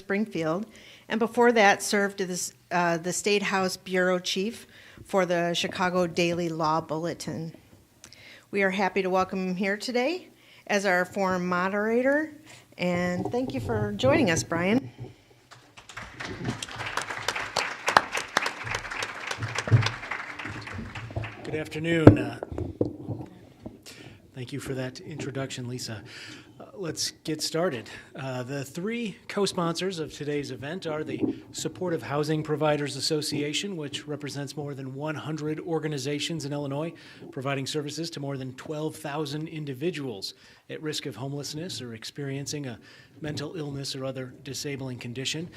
Springfield, and before that served as the State House Bureau Chief for the Chicago Daily Law Bulletin. We are happy to welcome him here today as our forum moderator, and thank you for joining us, Brian. Good afternoon. Thank you for that introduction, Lisa. Let's get started. The three co-sponsors of today's event are the Supportive Housing Providers Association, which represents more than 100 organizations in Illinois, providing services to more than 12,000 individuals at risk of homelessness or experiencing a mental illness or other disabling condition.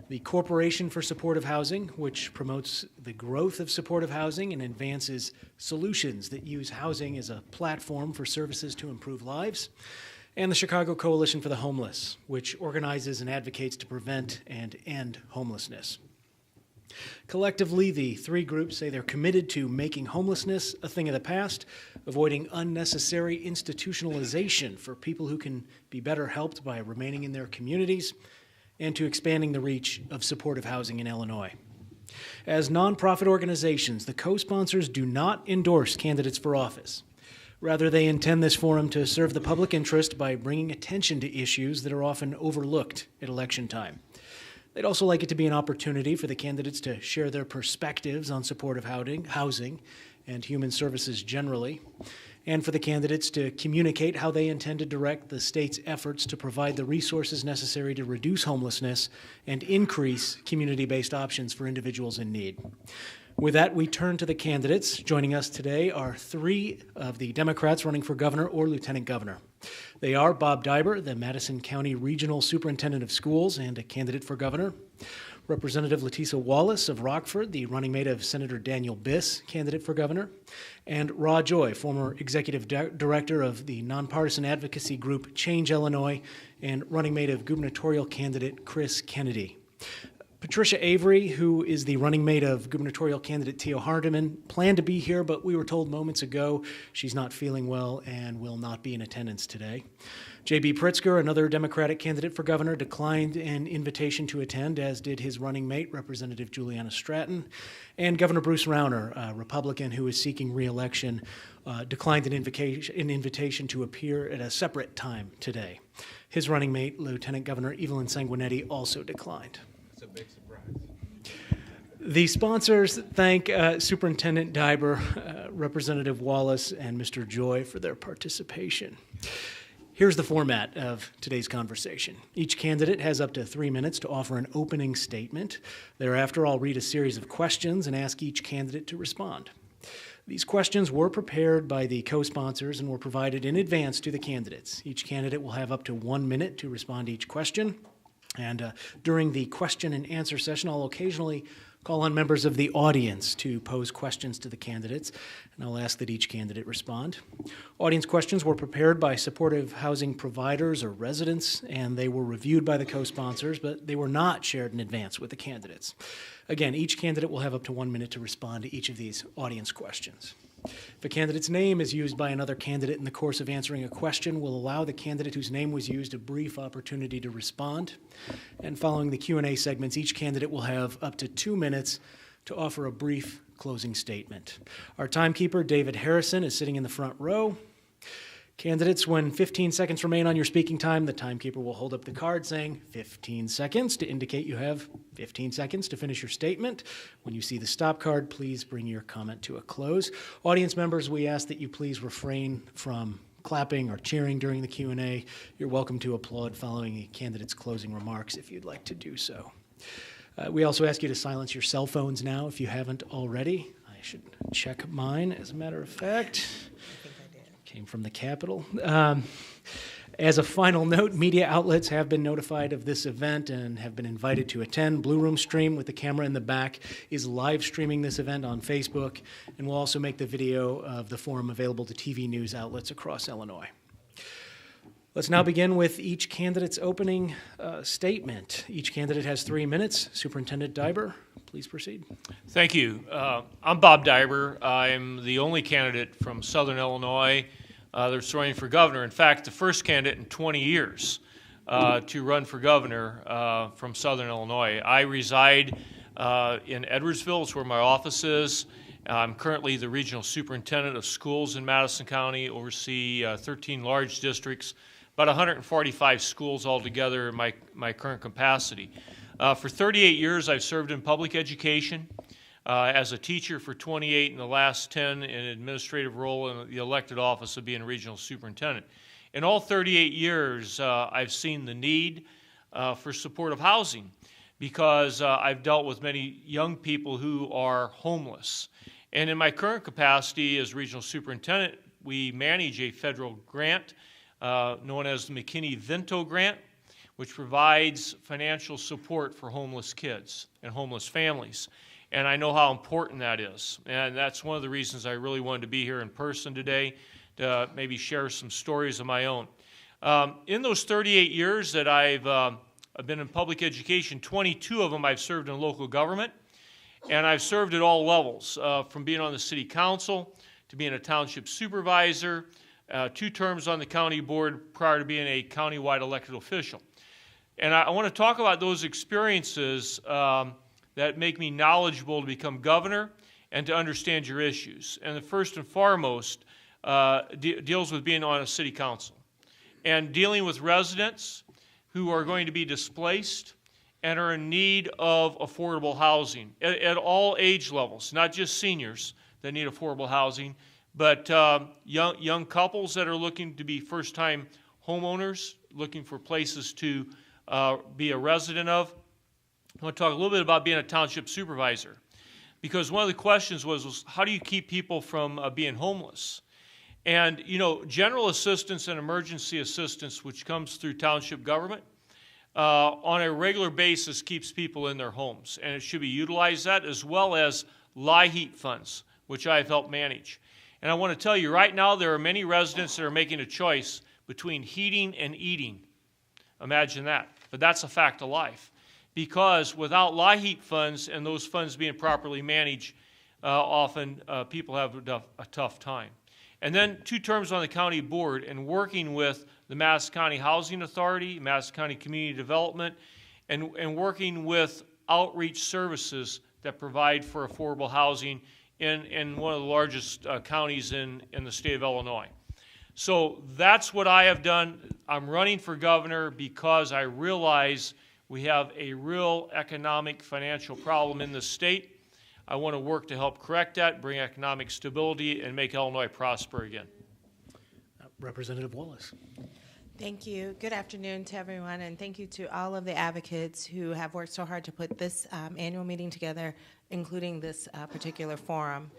The Corporation for Supportive Housing, which promotes the growth of supportive housing and advances solutions that use housing as a platform for services to improve lives. And the Chicago Coalition for the Homeless, which organizes and advocates to prevent and end homelessness. Collectively, the three groups say they're committed to making homelessness a thing of the past, avoiding unnecessary institutionalization for people who can be better helped by remaining in their communities, and to expanding the reach of supportive housing in Illinois. As nonprofit organizations, the co-sponsors do not endorse candidates for office. Rather, they intend this forum to serve the public interest by bringing attention to issues that are often overlooked at election time. They'd also like it to be an opportunity for the candidates to share their perspectives on supportive housing and human services generally, and for the candidates to communicate how they intend to direct the state's efforts to provide the resources necessary to reduce homelessness and increase community-based options for individuals in need. With that, we turn to the candidates. Joining us today are three of the Democrats running for governor or lieutenant governor. They are Bob Diber, the Madison County Regional Superintendent of Schools and a candidate for governor; Representative Letisa Wallace of Rockford, the running mate of Senator Daniel Biss, candidate for governor; and Raw Joy, former executive director of the nonpartisan advocacy group Change Illinois and running mate of gubernatorial candidate Chris Kennedy. Patricia Avery, who is the running mate of gubernatorial candidate Theo Hardeman, planned to be here, but we were told moments ago she's not feeling well and will not be in attendance today. J.B. Pritzker, another Democratic candidate for governor, declined an invitation to attend, as did his running mate, Representative Juliana Stratton. And Governor Bruce Rauner, a Republican who is seeking re-election, declined an invitation to appear at a separate time today. His running mate, Lieutenant Governor Evelyn Sanguinetti, also declined. A big surprise. The sponsors thank Superintendent Diber, Representative Wallace, and Mr. Joy for their participation. Here's the format of today's conversation. Each candidate has up to 3 minutes to offer an opening statement. Thereafter, I'll read a series of questions and ask each candidate to respond. These questions were prepared by the co-sponsors and were provided in advance to the candidates. Each candidate will have up to 1 minute to respond to each question. And during the question and answer session, I'll occasionally call on members of the audience to pose questions to the candidates, and I'll ask that each candidate respond. Audience questions were prepared by supportive housing providers or residents, and they were reviewed by the co-sponsors, but they were not shared in advance with the candidates. Again, each candidate will have up to 1 minute to respond to each of these audience questions. If a candidate's name is used by another candidate in the course of answering a question, we'll allow the candidate whose name was used a brief opportunity to respond. And following the Q&A segments, each candidate will have up to 2 minutes to offer a brief closing statement. Our timekeeper, David Harrison, is sitting in the front row. Candidates, when 15 seconds remain on your speaking time, the timekeeper will hold up the card saying 15 seconds to indicate you have 15 seconds to finish your statement. When you see the stop card, please bring your comment to a close. Audience members, we ask that you please refrain from clapping or cheering during the Q&A. You're welcome to applaud following the candidate's closing remarks if you'd like to do so. We also ask you to silence your cell phones now if you haven't already. I should check mine, as a matter of fact. Came from the Capitol. As a final note, media outlets have been notified of this event and have been invited to attend. Blue Room Stream, with the camera in the back, is live streaming this event on Facebook, and will also make the video of the forum available to TV news outlets across Illinois. Let's now begin with each candidate's opening statement. Each candidate has 3 minutes. Superintendent Diber, please proceed. Thank you. I'm Bob Diber. I'm the only candidate from Southern Illinois that's running for governor. In fact, the first candidate in 20 years. to run for governor from Southern Illinois. I reside in Edwardsville. It's where my office is. I'm currently the regional superintendent of schools in Madison County, oversee 13 large districts, about 145 schools altogether in my current capacity. For 38 years, I've served in public education as a teacher for 28, and the last 10 in an administrative role in the elected office of being a regional superintendent. In all 38 years, I've seen the need for supportive housing because I've dealt with many young people who are homeless. And in my current capacity as regional superintendent, we manage a federal grant known as the McKinney-Vento Grant, which provides financial support for homeless kids and homeless families. And I know how important that is. And that's one of the reasons I really wanted to be here in person today, to maybe share some stories of my own. In those 38 years that I've been in public education, 22 of them I've served in local government. And I've served at all levels, from being on the city council to being a township supervisor, 2 terms on the county board prior to being a countywide elected official. And I want to talk about those experiences that make me knowledgeable to become governor and to understand your issues. And the first and foremost deals with being on a city council and dealing with residents who are going to be displaced and are in need of affordable housing at all age levels, not just seniors that need affordable housing, but young couples that are looking to be first-time homeowners, looking for places to be a resident of. I want to talk a little bit about being a township supervisor, because one of the questions was how do you keep people from being homeless? And, you know, general assistance and emergency assistance, which comes through township government, on a regular basis keeps people in their homes, and it should be utilized that, as well as LIHEAP funds, which I've helped manage. And I want to tell you, right now there are many residents that are making a choice between heating and eating. Imagine that. But that's a fact of life. Because without LIHEAP funds and those funds being properly managed, often people have a tough time. And then 2 terms on the county board and working with the Madison County Housing Authority, Madison County Community Development, and working with outreach services that provide for affordable housing in one of the largest counties in the state of Illinois. So that's what I have done. I'm running for governor because I realize we have a real economic financial problem in the state. I want to work to help correct that, bring economic stability, and make Illinois prosper again. Representative Wallace. Thank you. Good afternoon to everyone, and thank you to all of the advocates who have worked so hard to put this annual meeting together, including this particular forum.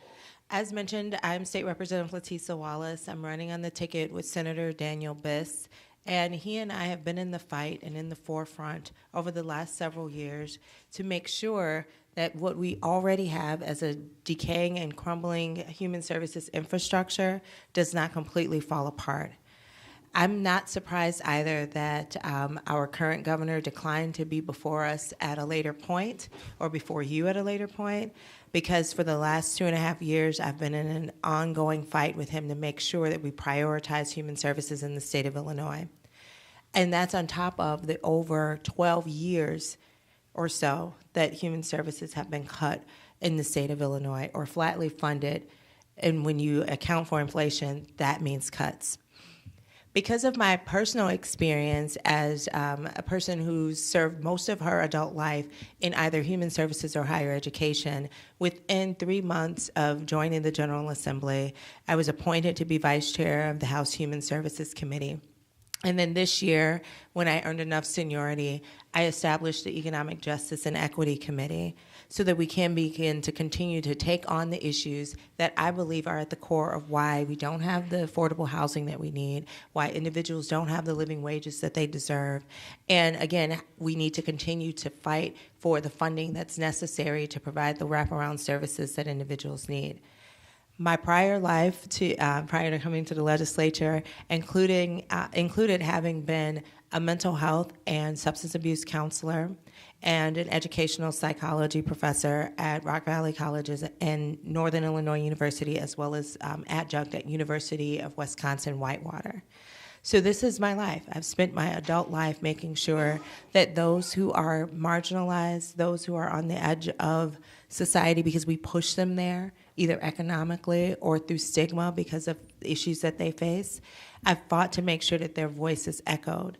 As mentioned, I'm State Representative Letisa Wallace. I'm running on the ticket with Senator Daniel Biss, and he and I have been in the fight and in the forefront over the last several years to make sure that what we already have as a decaying and crumbling human services infrastructure does not completely fall apart. I'm not surprised either that our current governor declined to be before us at a later point, or before you at a later point, because for the last 2.5 years, I've been in an ongoing fight with him to make sure that we prioritize human services in the state of Illinois. And that's on top of the over 12 years or so that human services have been cut in the state of Illinois, or flatly funded. And when you account for inflation, that means cuts. Because of my personal experience as a person who's served most of her adult life in either human services or higher education, within 3 months of joining the General Assembly, I was appointed to be vice chair of the House Human Services Committee. And then this year, when I earned enough seniority, I established the Economic Justice and Equity Committee so that we can begin to continue to take on the issues that I believe are at the core of why we don't have the affordable housing that we need, why individuals don't have the living wages that they deserve. And again, we need to continue to fight for the funding that's necessary to provide the wraparound services that individuals need. My prior life, prior to coming to the legislature, included having been a mental health and substance abuse counselor and an educational psychology professor at Rock Valley Colleges and Northern Illinois University, as well as adjunct at University of Wisconsin-Whitewater. So this is my life. I've spent my adult life making sure that those who are marginalized, those who are on the edge of society because we push them there, either economically or through stigma because of issues that they face, I've fought to make sure that their voice is echoed.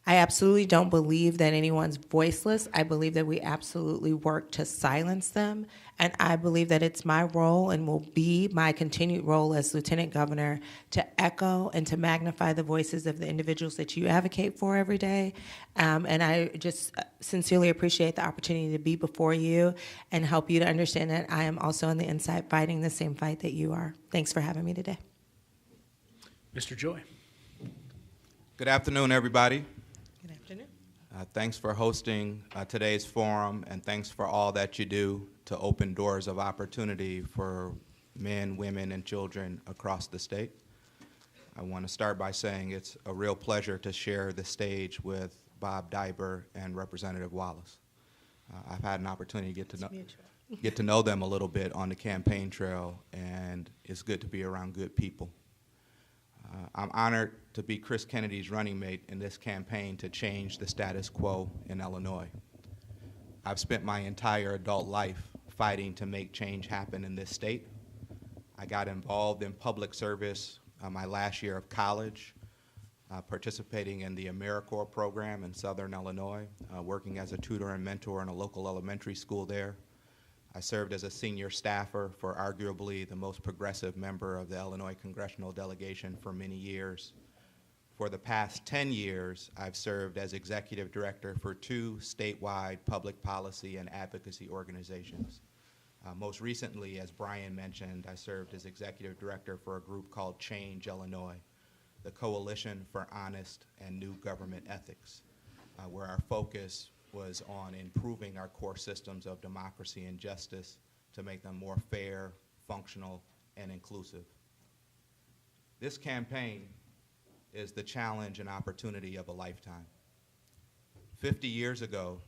I absolutely don't believe that anyone's voiceless. I believe that we absolutely work to silence them. And I believe that it's my role and will be my continued role as Lieutenant Governor to echo and to magnify the voices of the individuals that you advocate for every day. And I just sincerely appreciate the opportunity to be before you and help you to understand that I am also on the inside fighting the same fight that you are. Thanks for having me today. Mr. Joy. Good afternoon, everybody. Good afternoon. Thanks for hosting today's forum, and thanks for all that you do to open doors of opportunity for men, women, and children across the state. I want to start by saying it's a real pleasure to share the stage with Bob Diber and Representative Wallace. I've had an opportunity to get to know them a little bit on the campaign trail, and it's good to be around good people. I'm honored to be Chris Kennedy's running mate in this campaign to change the status quo in Illinois. I've spent my entire adult life fighting to make change happen in this state. I got involved in public service my last year of college, participating in the AmeriCorps program in Southern Illinois, working as a tutor and mentor in a local elementary school there. I served as a senior staffer for arguably the most progressive member of the Illinois congressional delegation for many years. For the past 10 years, I've served as executive director for 2 statewide public policy and advocacy organizations. Most recently, as Brian mentioned, I served as executive director for a group called Change Illinois, the Coalition for Honest and New Government Ethics, where our focus was on improving our core systems of democracy and justice to make them more fair, functional, and inclusive. This campaign is the challenge and opportunity of a lifetime. 50 years ago,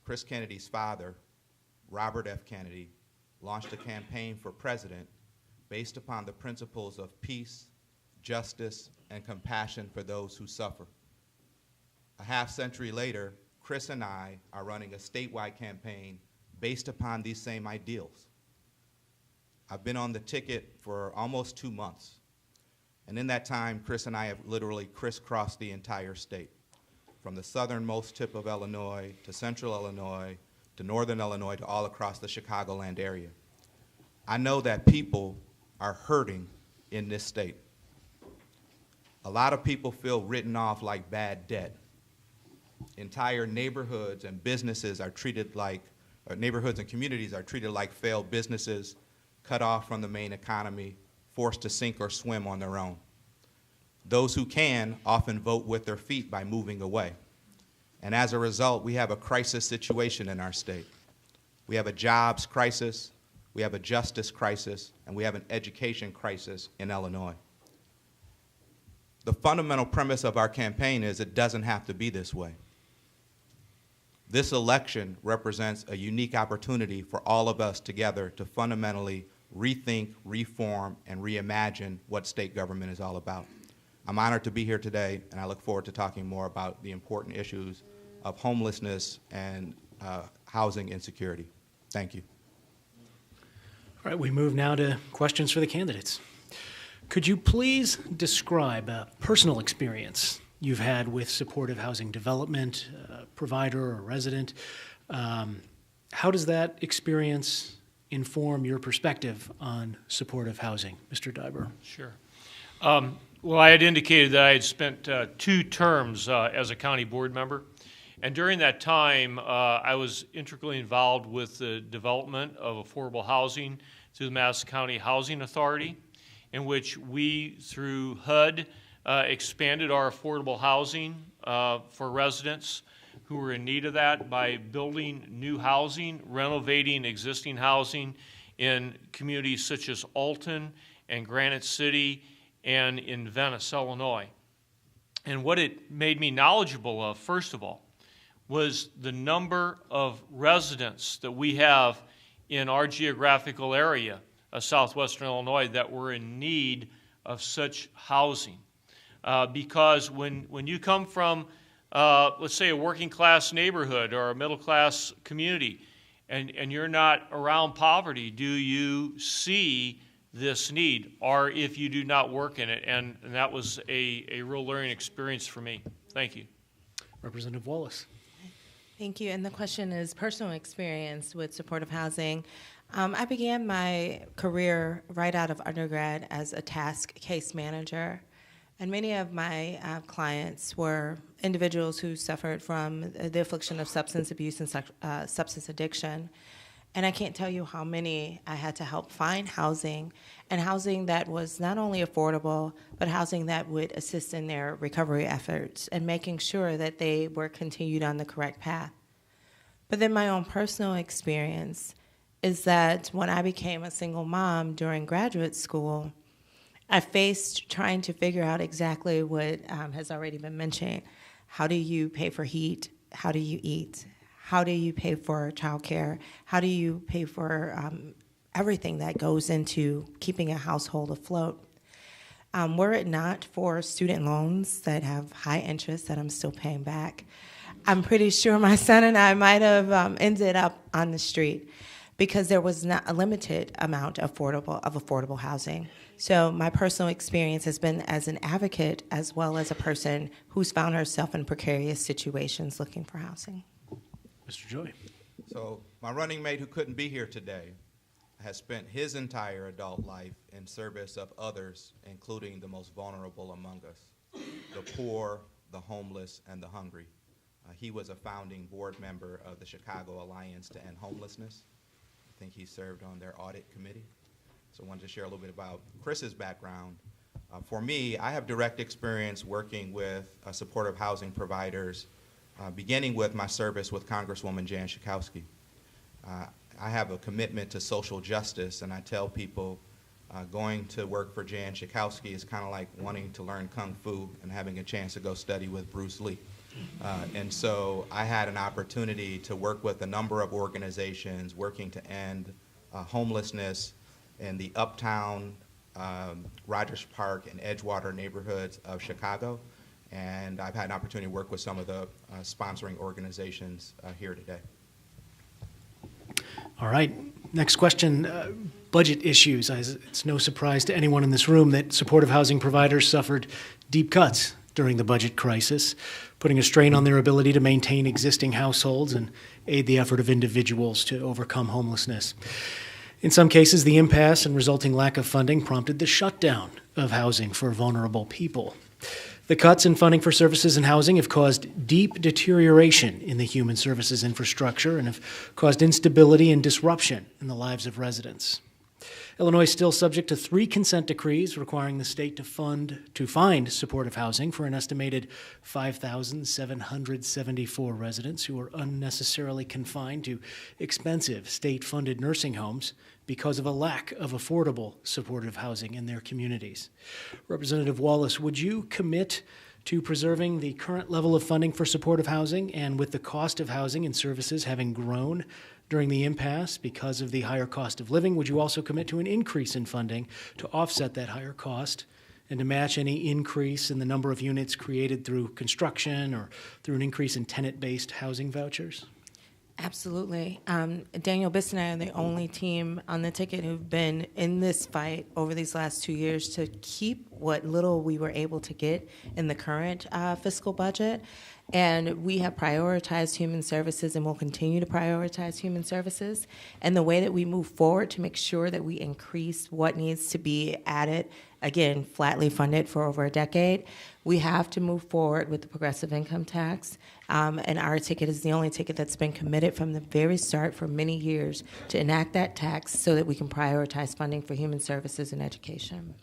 Chris Kennedy's father, Robert F. Kennedy, launched a campaign for president based upon the principles of peace, justice, and compassion for those who suffer. A half-century later, Chris and I are running a statewide campaign based upon these same ideals. I've been on the ticket for almost 2 months. And in that time, Chris and I have literally crisscrossed the entire state, from the southernmost tip of Illinois to central Illinois to northern Illinois to all across the Chicagoland area. I know that people are hurting in this state. A lot of people feel written off like bad debt. Entire neighborhoods and businesses are treated like, neighborhoods and communities are treated like failed businesses, cut off from the main economy, forced to sink or swim on their own. Those who can often vote with their feet by moving away. And as a result, we have a crisis situation in our state. We have a jobs crisis, we have a justice crisis, and we have an education crisis in Illinois. The fundamental premise of our campaign is it doesn't have to be this way. This election represents a unique opportunity for all of us together to fundamentally rethink, reform, and reimagine what state government is all about. I'm honored to be here today, and I look forward to talking more about the important issues of homelessness and housing insecurity. Thank you. All right, we move now to questions for the candidates. Could you please describe a personal experience you've had with supportive housing development, provider or resident? How does that experience inform your perspective on supportive housing? Mr. Diber. Sure. Well, I had indicated that I had spent 2 terms as a county board member. And during that time, I was integrally involved with the development of affordable housing through the Madison County Housing Authority, in which we, through HUD, expanded our affordable housing for residents who were in need of that by building new housing, renovating existing housing in communities such as Alton and Granite City and in Venice, Illinois. And what it made me knowledgeable of, first of all, was the number of residents that we have in our geographical area of southwestern Illinois that were in need of such housing. because when you come from, let's say, a working class neighborhood or a middle class community, and you're not around poverty, do you see this need, or if you do not work in it? And that was a real learning experience for me. Thank you. Representative Wallace. Thank you. And the question is personal experience with supportive housing. I began my career right out of undergrad as a task case manager. And many of my clients were individuals who suffered from the affliction of substance abuse and substance addiction. And I can't tell you how many I had to help find housing, and housing that was not only affordable, but housing that would assist in their recovery efforts and making sure that they were continued on the correct path. But then my own personal experience is that when I became a single mom during graduate school, I faced trying to figure out exactly what has already been mentioned. How do you pay for heat? How do you eat? How do you pay for childcare? How do you pay for everything that goes into keeping a household afloat? Were it not for student loans that have high interest that I'm still paying back, I'm pretty sure my son and I might have ended up on the street, because there was not a limited amount of affordable housing. So my personal experience has been as an advocate as well as a person who's found herself in precarious situations looking for housing. Mr. Joy. So my running mate who couldn't be here today has spent his entire adult life in service of others, including the most vulnerable among us, the poor, the homeless, and the hungry. He was a founding board member of the Chicago Alliance to End Homelessness. I think he served on their audit committee. So I wanted to share a little bit about Chris's background. For me, I have direct experience working with supportive housing providers, beginning with my service with Congresswoman Jan Schakowsky. I have a commitment to social justice, and I tell people going to work for Jan Schakowsky is kind of like wanting to learn Kung Fu and having a chance to go study with Bruce Lee. And so I had an opportunity to work with a number of organizations working to end homelessness in the Uptown, Rogers Park, and Edgewater neighborhoods of Chicago. And I've had an opportunity to work with some of the sponsoring organizations here today. All right. Next question, budget issues. It's no surprise to anyone in this room that supportive housing providers suffered deep cuts during the budget crisis, putting a strain on their ability to maintain existing households and aid the effort of individuals to overcome homelessness. In some cases, the impasse and resulting lack of funding prompted the shutdown of housing for vulnerable people. The cuts in funding for services and housing have caused deep deterioration in the human services infrastructure and have caused instability and disruption in the lives of residents. Illinois is still subject to 3 consent decrees requiring the state to find supportive housing for an estimated 5,774 residents who are unnecessarily confined to expensive state-funded nursing homes because of a lack of affordable supportive housing in their communities. Representative Wallace, would you commit to preserving the current level of funding for supportive housing, and with the cost of housing and services having grown during the impasse because of the higher cost of living, would you also commit to an increase in funding to offset that higher cost and to match any increase in the number of units created through construction or through an increase in tenant-based housing vouchers? Absolutely. Daniel Biss and I are the only team on the ticket who've been in this fight over these last 2 years to keep what little we were able to get in the current fiscal budget. And we have prioritized human services and will continue to prioritize human services. And the way that we move forward to make sure that we increase what needs to be added, again, flatly funded for over a decade, we have to move forward with the progressive income tax. And our ticket is the only ticket that's been committed from the very start for many years to enact that tax so that we can prioritize funding for human services and education.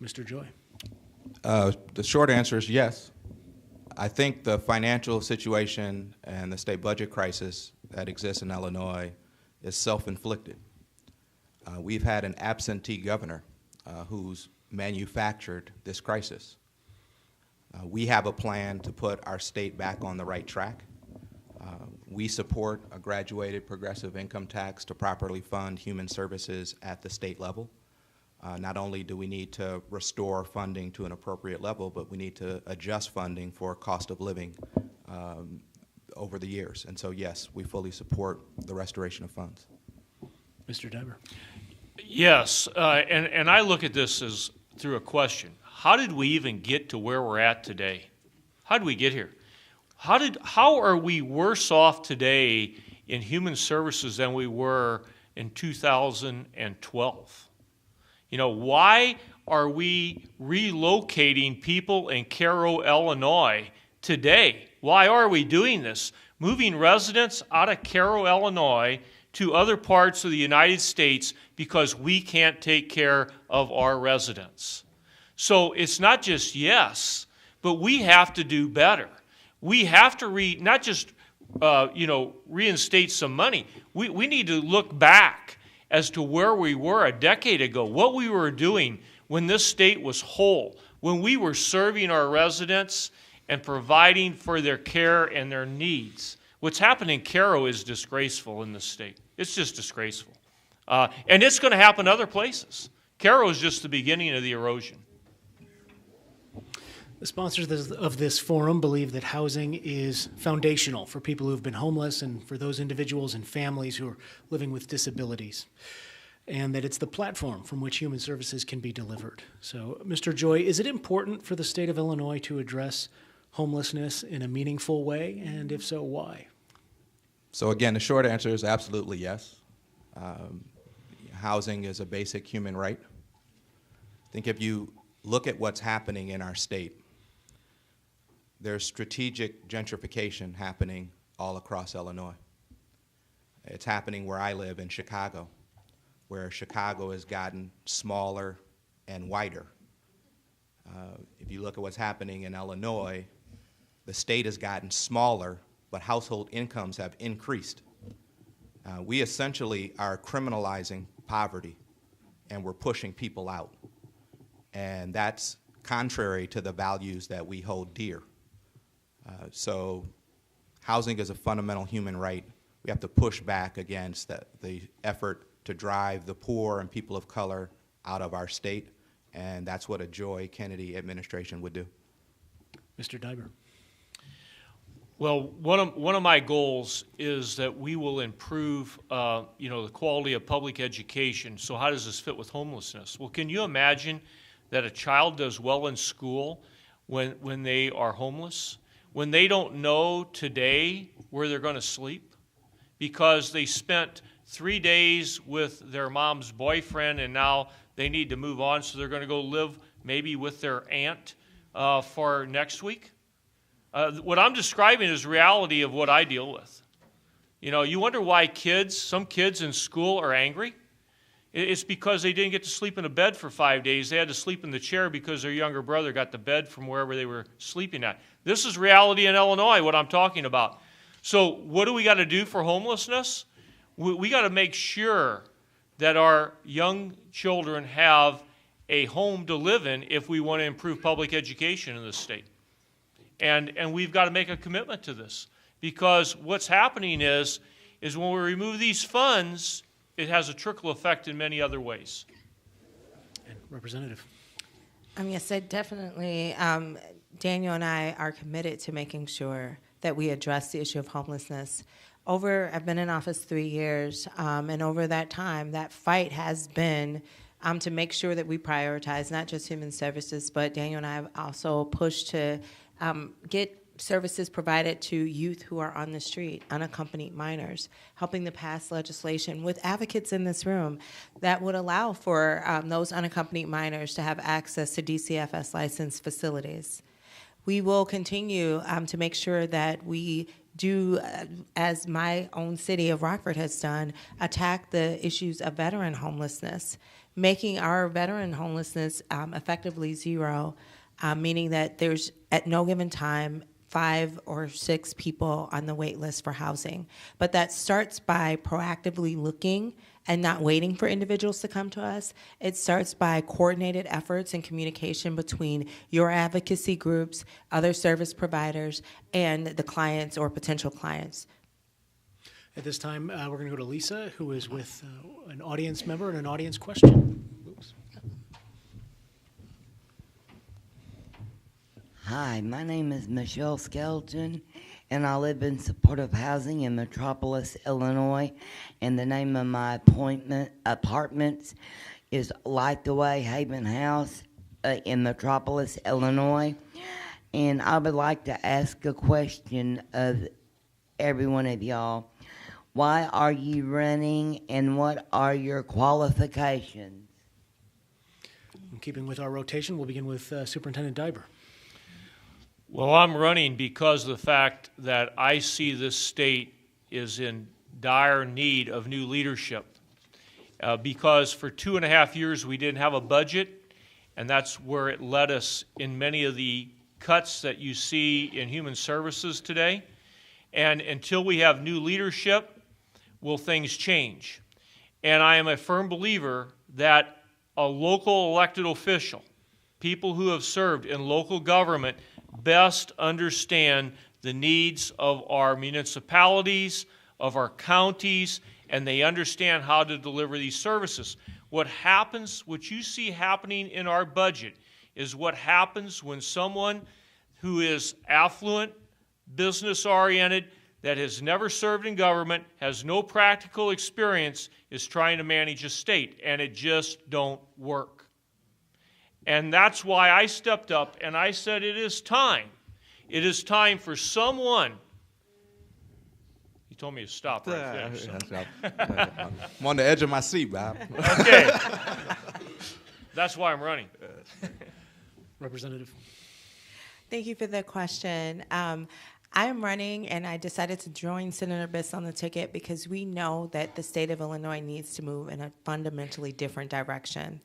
Mr. Joy. The short answer is yes. I think the financial situation and the state budget crisis that exists in Illinois is self-inflicted. We've had an absentee governor who's manufactured this crisis. We have a plan to put our state back on the right track. We support a graduated progressive income tax to properly fund human services at the state level. Not only do we need to restore funding to an appropriate level, but we need to adjust funding for cost of living over the years. And so, yes, we fully support the restoration of funds. Mr. Diver. Yes, and I look at this as through a question. How did we even get to where we're at today? How did we get here? How are we worse off today in human services than we were in 2012? You know, why are we relocating people in Cairo, Illinois today? Why are we doing this? Moving residents out of Cairo, Illinois to other parts of the United States because we can't take care of our residents. So it's not just yes, but we have to do better. We have to not just reinstate some money. We need to look back as to where we were a decade ago, what we were doing when this state was whole, when we were serving our residents and providing for their care and their needs. What's happened in Cairo is disgraceful in this state. It's just disgraceful. And it's going to happen other places. Cairo is just the beginning of the erosion. The sponsors of this forum believe that housing is foundational for people who have been homeless and for those individuals and families who are living with disabilities, and that it's the platform from which human services can be delivered. So, Mr. Joy, is it important for the state of Illinois to address homelessness in a meaningful way, and if so, why? So again, the short answer is absolutely yes. Housing is a basic human right. I think if you look at what's happening in our state, there's strategic gentrification happening all across Illinois. It's happening where I live in Chicago, where Chicago has gotten smaller and wider. If you look at what's happening in Illinois, the state has gotten smaller, but household incomes have increased. We essentially are criminalizing poverty, and we're pushing people out. And that's contrary to the values that we hold dear. So housing is a fundamental human right. We have to push back against the effort to drive the poor and people of color out of our state, and that's what a Joy Kennedy administration would do. Mr. Diber. Well, one of my goals is that we will improve, the quality of public education. So how does this fit with homelessness? Well, can you imagine that a child does well in school when they are homeless, when they don't know today where they're going to sleep because they spent 3 days with their mom's boyfriend and now they need to move on, so they're going to go live maybe with their aunt for next week? What I'm describing is reality of what I deal with. You know, you wonder why some kids in school are angry. It's because they didn't get to sleep in a bed for 5 days. They had to sleep in the chair because their younger brother got the bed from wherever they were sleeping at. This is reality in Illinois, what I'm talking about. So what do we got to do for homelessness? We got to make sure that our young children have a home to live in if we want to improve public education in this state. And we've got to make a commitment to this, because what's happening is when we remove these funds, it has a trickle effect in many other ways. And Representative. Yes, I definitely, Daniel and I are committed to making sure that we address the issue of homelessness. I've been in office 3 years, and over that time, that fight has been to make sure that we prioritize not just human services, but Daniel and I have also pushed to get services provided to youth who are on the street, unaccompanied minors, helping to pass legislation with advocates in this room that would allow for those unaccompanied minors to have access to DCFS licensed facilities. We will continue to make sure that we do, as my own city of Rockford has done, attack the issues of veteran homelessness, making our veteran homelessness effectively zero, meaning that there's at no given time 5 or 6 people on the wait list for housing. But that starts by proactively looking and not waiting for individuals to come to us. It starts by coordinated efforts and communication between your advocacy groups, other service providers, and the clients or potential clients. At this time, we're going to go to Lisa, who is with an audience member and an audience question. Oops. Hi, my name is Michelle Skelton, and I live in supportive housing in Metropolis, Illinois. And the name of my apartments is Light the Way Haven House in Metropolis, Illinois. And I would like to ask a question of every one of y'all. Why are you running, and what are your qualifications? In keeping with our rotation, we'll begin with Superintendent Diber. Well, I'm running because of the fact that I see this state is in dire need of new leadership. Because for 2.5 years we didn't have a budget, and that's where it led us in many of the cuts that you see in human services today. And until we have new leadership, will things change? And I am a firm believer that a local elected official, people who have served in local government, best understand the needs of our municipalities, of our counties, and they understand how to deliver these services. What you see happening in our budget is what happens when someone who is affluent, business-oriented, that has never served in government, has no practical experience, is trying to manage a state, and it just don't work. And that's why I stepped up and I said it is time. It is time for someone. He told me to stop right there. So. I'm on the edge of my seat, Bob. Okay. That's why I'm running. Representative. Thank you for the question. I am running, and I decided to join Senator Biss on the ticket because we know that the state of Illinois needs to move in a fundamentally different direction.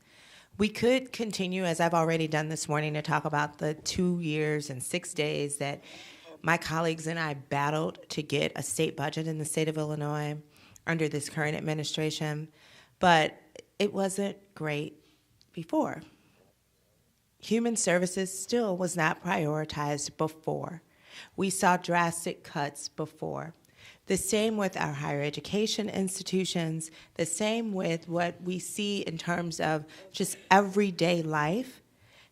We could continue, as I've already done this morning, to talk about the 2 years and 6 days that my colleagues and I battled to get a state budget in the state of Illinois under this current administration, but it wasn't great before. Human services still was not prioritized before. We saw drastic cuts before. The same with our higher education institutions, the same with what we see in terms of just everyday life,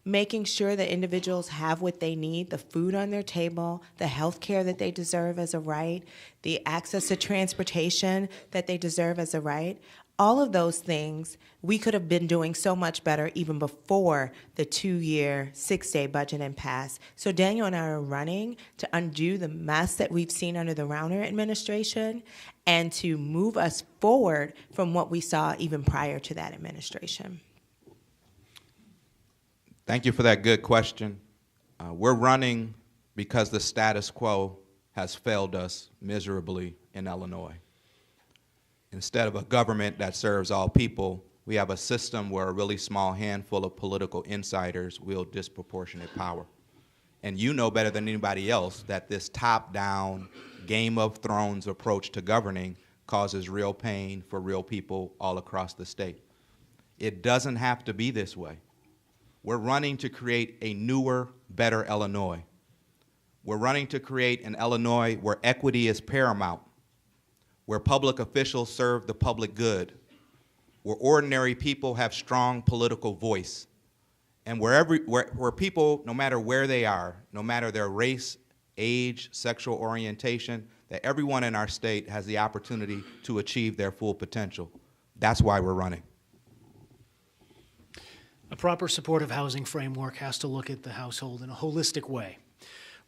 making sure that individuals have what they need, the food on their table, the health care that they deserve as a right, the access to transportation that they deserve as a right. All of those things we could have been doing so much better even before the 2-year, 6-day budget impasse. So Daniel and I are running to undo the mess that we've seen under the Rauner administration and to move us forward from what we saw even prior to that administration. Thank you for that good question. We're running because the status quo has failed us miserably in Illinois. Instead of a government that serves all people, we have a system where a really small handful of political insiders wield disproportionate power. And you know better than anybody else that this top-down Game of Thrones approach to governing causes real pain for real people all across the state. It doesn't have to be this way. We're running to create a newer, better Illinois. We're running to create an Illinois where equity is paramount, where public officials serve the public good, where ordinary people have strong political voice, and where people, no matter where they are, no matter their race, age, sexual orientation, that everyone in our state has the opportunity to achieve their full potential. That's why we're running. A proper supportive housing framework has to look at the household in a holistic way.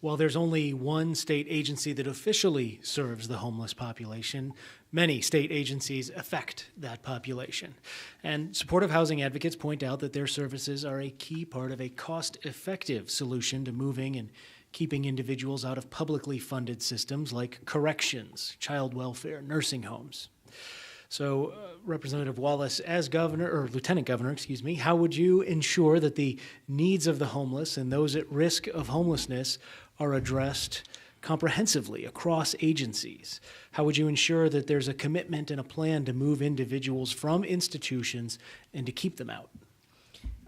While there's only one state agency that officially serves the homeless population, many state agencies affect that population. And supportive housing advocates point out that their services are a key part of a cost-effective solution to moving and keeping individuals out of publicly funded systems like corrections, child welfare, nursing homes. So, Representative Wallace, as governor, or Lieutenant Governor, excuse me, how would you ensure that the needs of the homeless and those at risk of homelessness are addressed comprehensively across agencies? How would you ensure that there's a commitment and a plan to move individuals from institutions and to keep them out?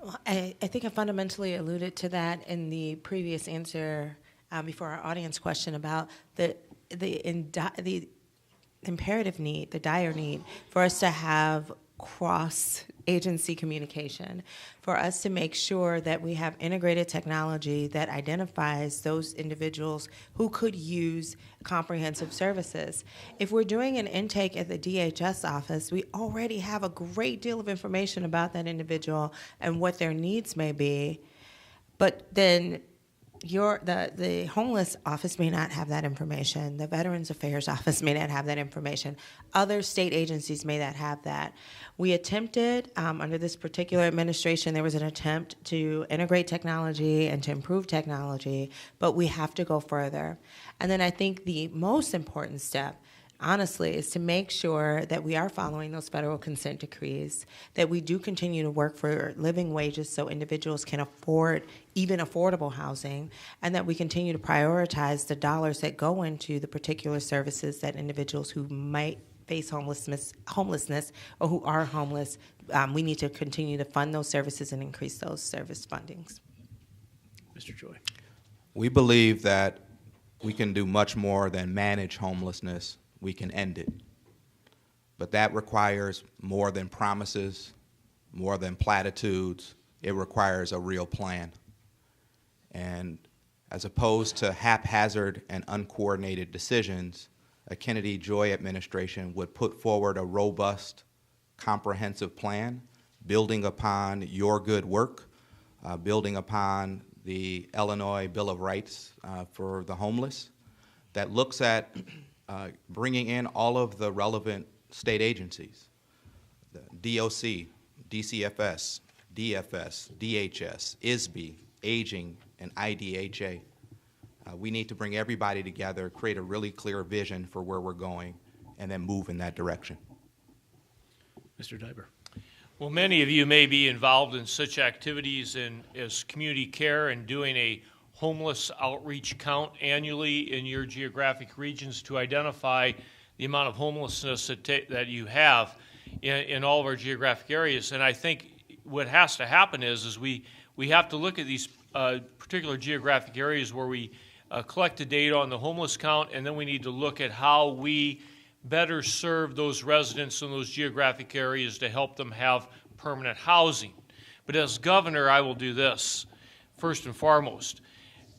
Well, I think I fundamentally alluded to that in the previous answer before our audience question about the imperative need, the dire need for us to have cross-agency communication, for us to make sure that we have integrated technology that identifies those individuals who could use comprehensive services. If we're doing an intake at the DHS office, we already have a great deal of information about that individual and what their needs may be, but then the homeless office may not have that information. The Veterans Affairs office may not have that information. Other state agencies may not have that. We attempted, under this particular administration, there was an attempt to integrate technology and to improve technology, but we have to go further. And then I think the most important step, honestly, is to make sure that we are following those federal consent decrees, that we do continue to work for living wages so individuals can afford even affordable housing, and that we continue to prioritize the dollars that go into the particular services that individuals who might face homelessness or who are homeless, we need to continue to fund those services and increase those service fundings. Mr. Joy. We believe that we can do much more than manage homelessness. We can end it. But that requires more than promises, more than platitudes. It requires a real plan. And as opposed to haphazard and uncoordinated decisions, a Kennedy Joy administration would put forward a robust, comprehensive plan, building upon your good work, building upon the Illinois Bill of Rights for the homeless, that looks at bringing in all of the relevant state agencies, the DOC, DCFS, DFS, DHS, ISB, Aging, and IDHA. We need to bring everybody together, create a really clear vision for where we're going, and then move in that direction. Mr. Diber. Well, many of you may be involved in such activities as community care and doing a homeless outreach count annually in your geographic regions to identify the amount of homelessness that you have in all of our geographic areas. And I think what has to happen is we have to look at these particular geographic areas where we collect the data on the homeless count, and then we need to look at how we better serve those residents in those geographic areas to help them have permanent housing. But as governor, I will do this, first and foremost,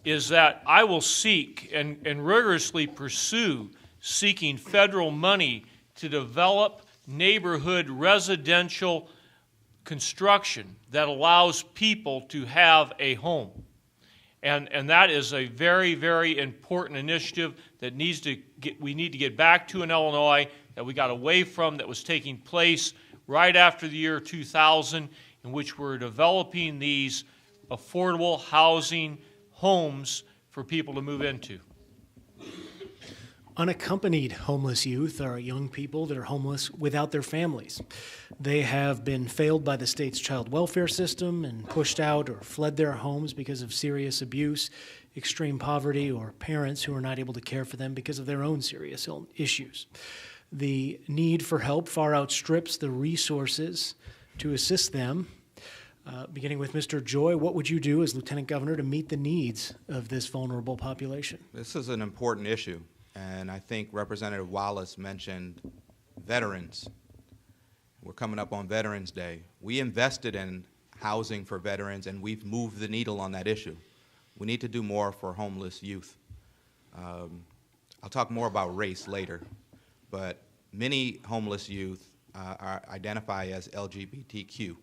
is that I will seek and rigorously pursue seeking federal money to develop neighborhood residential construction that allows people to have a home. And that is a very, very important initiative that we need to get back to in Illinois, that we got away from, that was taking place right after the year 2000, in which we're developing these affordable housing homes for people to move into. Unaccompanied homeless youth are young people that are homeless without their families. They have been failed by the state's child welfare system and pushed out or fled their homes because of serious abuse, extreme poverty, or parents who are not able to care for them because of their own serious issues. The need for help far outstrips the resources to assist them. Beginning with Mr. Joy, what would you do as Lieutenant Governor to meet the needs of this vulnerable population? This is an important issue, and I think Representative Wallace mentioned veterans. We're coming up on Veterans Day. We invested in housing for veterans, and we've moved the needle on that issue. We need to do more for homeless youth. I'll talk more about race later, but many homeless youth identify as LGBTQ.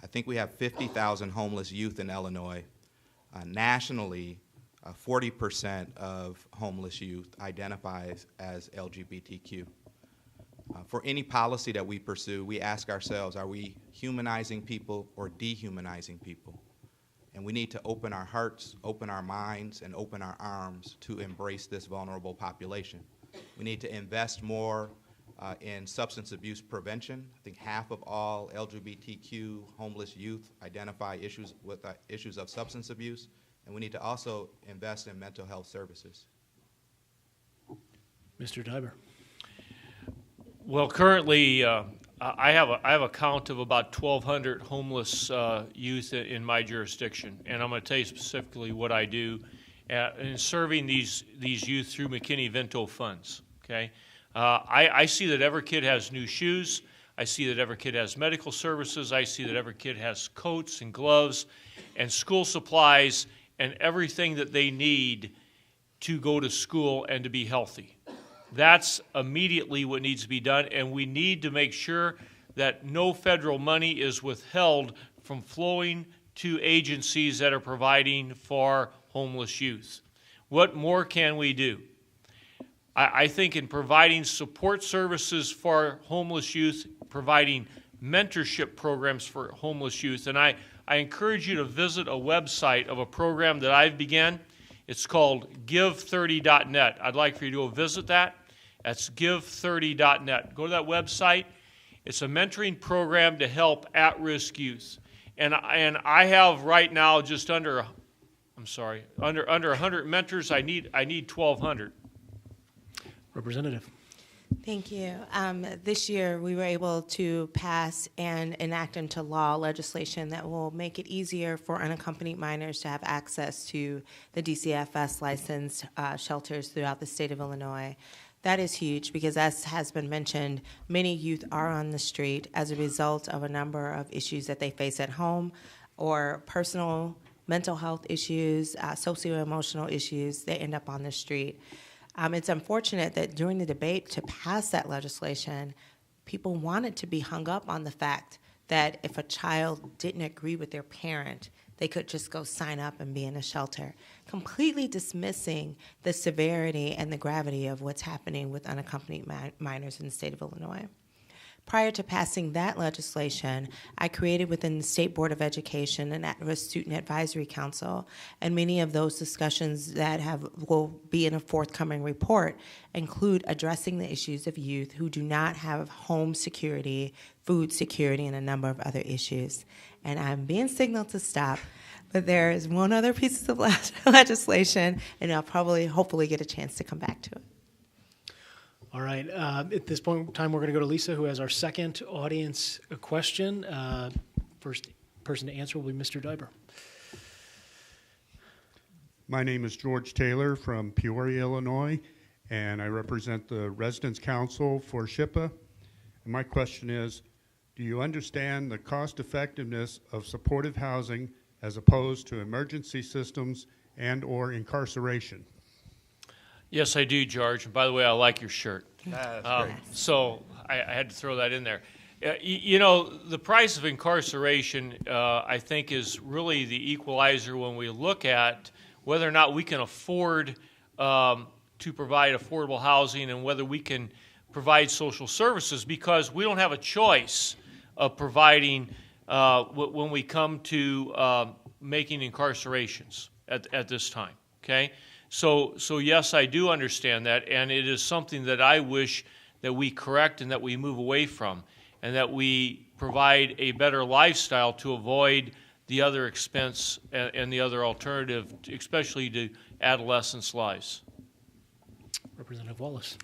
I think we have 50,000 homeless youth in Illinois. Nationally, 40% of homeless youth identifies as LGBTQ. For any policy that we pursue, we ask ourselves, are we humanizing people or dehumanizing people? And we need to open our hearts, open our minds, and open our arms to embrace this vulnerable population. We need to invest more in substance abuse prevention. I think half of all LGBTQ homeless youth identify issues with issues of substance abuse, and we need to also invest in mental health services. Mr. Diber. Well, currently, I have a count of about 1,200 homeless youth in my jurisdiction, and I'm going to tell you specifically what I do in serving these youth through McKinney-Vento funds. Okay, I see that every kid has new shoes. I see that every kid has medical services. I see that every kid has coats and gloves and school supplies and everything that they need to go to school and to be healthy. That's immediately what needs to be done, and we need to make sure that no federal money is withheld from flowing to agencies that are providing for homeless youth. What more can we do? I think in providing support services for homeless youth, providing mentorship programs for homeless youth, and I encourage you to visit a website of a program that I've begun. It's called give30.net. I'd like for you to go visit that. That's give30.net. Go to that website. It's a mentoring program to help at-risk youth. And I have right now just under 100 mentors. I need 1,200. Representative. Thank you. This year, we were able to pass and enact into law legislation that will make it easier for unaccompanied minors to have access to the DCFS licensed shelters throughout the state of Illinois. That is huge because, as has been mentioned, many youth are on the street as a result of a number of issues that they face at home or personal mental health issues, socio-emotional issues. They end up on the street. It's unfortunate that during the debate to pass that legislation, people wanted to be hung up on the fact that if a child didn't agree with their parent, they could just go sign up and be in a shelter, completely dismissing the severity and the gravity of what's happening with unaccompanied minors in the state of Illinois. Prior to passing that legislation, I created within the State Board of Education an at-risk student advisory council, and many of those discussions that will be in a forthcoming report include addressing the issues of youth who do not have home security, food security, and a number of other issues. And I'm being signaled to stop, but there is one other piece of legislation, and I'll hopefully get a chance to come back to it. All right. At this point in time, we're going to go to Lisa, who has our second audience question. First person to answer will be Mr. Diber. My name is George Taylor from Peoria, Illinois, and I represent the Residents Council for SHPA. And my question is, do you understand the cost effectiveness of supportive housing as opposed to emergency systems and or incarceration? Yes, I do, George. And by the way, I like your shirt. That's great. So I had to throw that in there. You know, the price of incarceration, I think, is really the equalizer when we look at whether or not we can afford to provide affordable housing and whether we can provide social services, because we don't have a choice of providing when we come to making incarcerations at this time, okay? So yes, I do understand that, and it is something that I wish that we correct and that we move away from, and that we provide a better lifestyle to avoid the other expense and the other alternative, especially to adolescents' lives. Representative Wallace.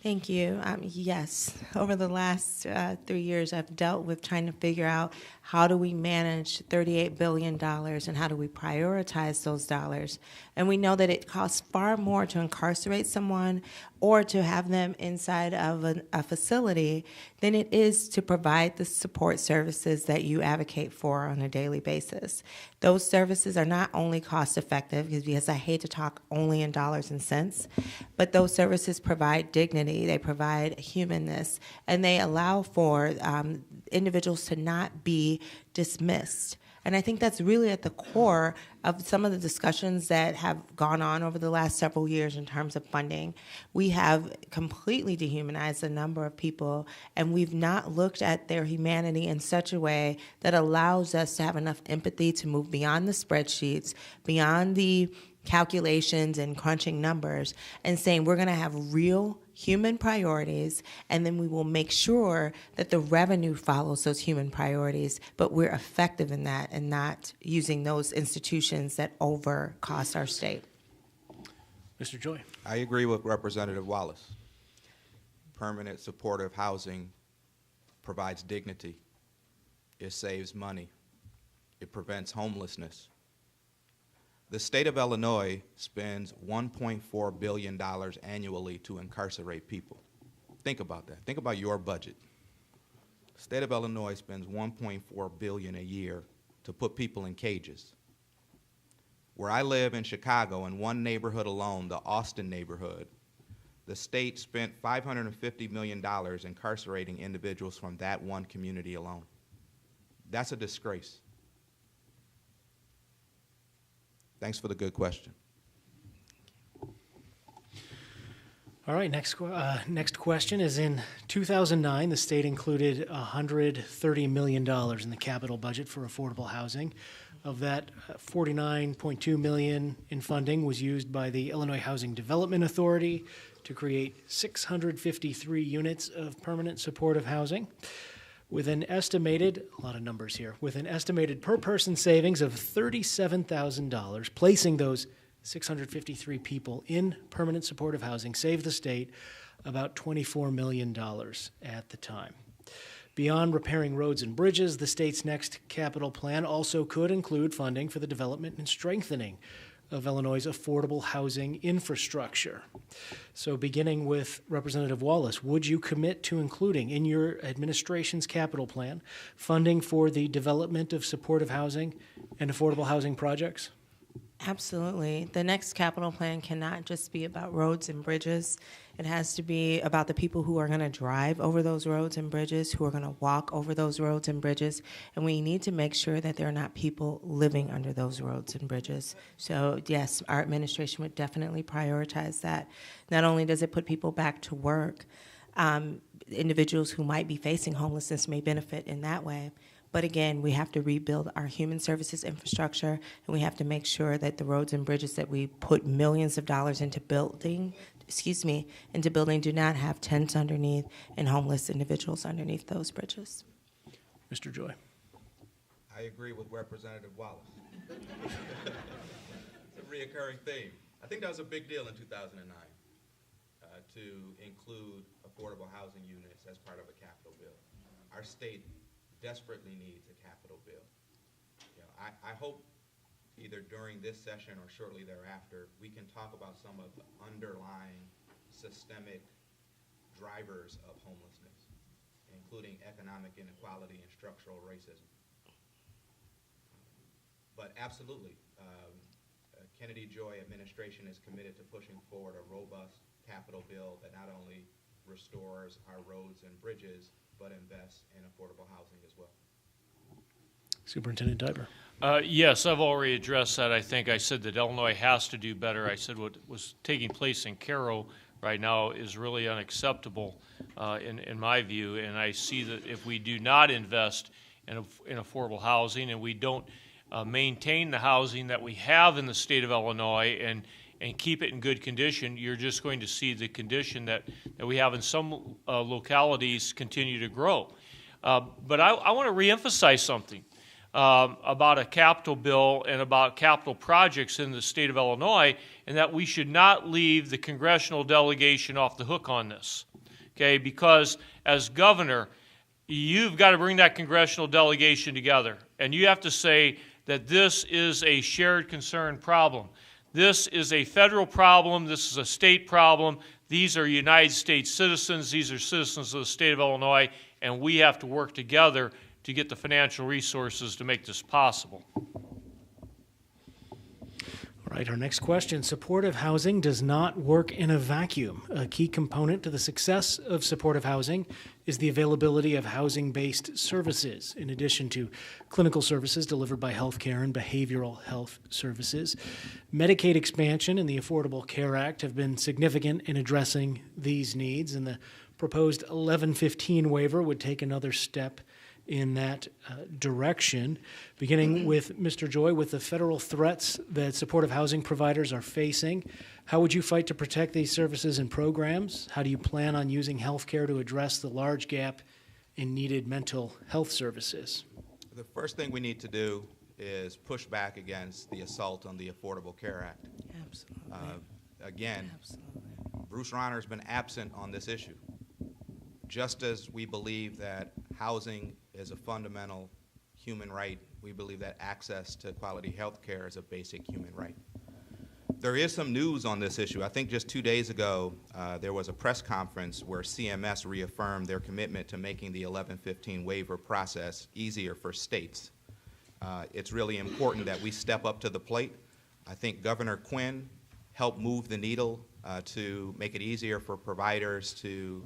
Thank you. Yes, over the last 3 years, I've dealt with trying to figure out how do we manage $38 billion and how do we prioritize those dollars. And we know that it costs far more to incarcerate someone or to have them inside of a facility than it is to provide the support services that you advocate for on a daily basis. Those services are not only cost effective, because I hate to talk only in dollars and cents, but those services provide dignity, they provide humanness, and they allow for individuals to not be dismissed. And I think that's really at the core of some of the discussions that have gone on over the last several years in terms of funding. We have completely dehumanized a number of people, and we've not looked at their humanity in such a way that allows us to have enough empathy to move beyond the spreadsheets, beyond the calculations and crunching numbers, and saying we're going to have real human priorities, and then we will make sure that the revenue follows those human priorities, but we're effective in that and not using those institutions that over cost our state. Mr. Joy. I agree with Representative Wallace. Permanent supportive housing provides dignity. It saves money. It prevents homelessness. The state of Illinois spends $1.4 billion annually to incarcerate people. Think about that. Think about your budget. State of Illinois spends $1.4 billion a year to put people in cages. Where I live in Chicago, in one neighborhood alone, the Austin neighborhood, the state spent $550 million incarcerating individuals from that one community alone. That's a disgrace. Thanks for the good question. All right, next question is, in 2009, the state included $130 million in the capital budget for affordable housing. Of that, $49.2 million in funding was used by the Illinois Housing Development Authority to create 653 units of permanent supportive housing, with an estimated, a lot of numbers here, with an estimated per person savings of $37,000, placing those 653 people in permanent supportive housing saved the state about $24 million at the time. Beyond repairing roads and bridges, the state's next capital plan also could include funding for the development and strengthening of Illinois' affordable housing infrastructure. So beginning with Representative Wallace, would you commit to including in your administration's capital plan funding for the development of supportive housing and affordable housing projects? Absolutely. The next capital plan cannot just be about roads and bridges. It has to be about the people who are going to drive over those roads and bridges, who are going to walk over those roads and bridges, and we need to make sure that there are not people living under those roads and bridges. So yes, our administration would definitely prioritize that. Not only does it put people back to work, individuals who might be facing homelessness may benefit in that way. But again, we have to rebuild our human services infrastructure, and we have to make sure that the roads and bridges that we put millions of dollars into building do not have tents underneath and homeless individuals underneath those bridges. Mr. Joy. I agree with Representative Wallace. It's a reoccurring theme. I think that was a big deal in 2009 to include affordable housing units as part of a capital bill. Our state desperately needs a capital bill. You know, I hope either during this session or shortly thereafter, we can talk about some of the underlying systemic drivers of homelessness, including economic inequality and structural racism. But absolutely, Kennedy Joy administration is committed to pushing forward a robust capital bill that not only restores our roads and bridges, but invest in affordable housing as well. Superintendent Diber. Yes, I've already addressed that. I think I said that Illinois has to do better. I said what was taking place in Cairo right now is really unacceptable in my view, and I see that if we do not invest in affordable housing and we don't maintain the housing that we have in the state of Illinois and keep it in good condition, you're just going to see the condition that we have in some localities continue to grow. But I want to reemphasize something about a capital bill and about capital projects in the state of Illinois, and that we should not leave the congressional delegation off the hook on this, okay? Because as governor, you've got to bring that congressional delegation together, and you have to say that this is a shared concern problem. This is a federal problem. This is a state problem. These are United States citizens. These are citizens of the state of Illinois, and we have to work together to get the financial resources to make this possible. All right, our next question. Supportive housing does not work in a vacuum. A key component to the success of supportive housing is the availability of housing-based services, in addition to clinical services delivered by healthcare and behavioral health services. Medicaid expansion and the Affordable Care Act have been significant in addressing these needs, and the proposed 1115 waiver would take another step in that direction. Beginning with Mr. Joy, with the federal threats that supportive housing providers are facing, how would you fight to protect these services and programs? How do you plan on using healthcare to address the large gap in needed mental health services? The first thing we need to do is push back against the assault on the Affordable Care Act. Absolutely. Again, Absolutely. Bruce Rauner's been absent on this issue. Just as we believe that housing is a fundamental human right, we believe that access to quality health care is a basic human right. There is some news on this issue. I think just 2 days ago, there was a press conference where CMS reaffirmed their commitment to making the 1115 waiver process easier for states. It's really important that we step up to the plate. I think Governor Quinn helped move the needle to make it easier for providers to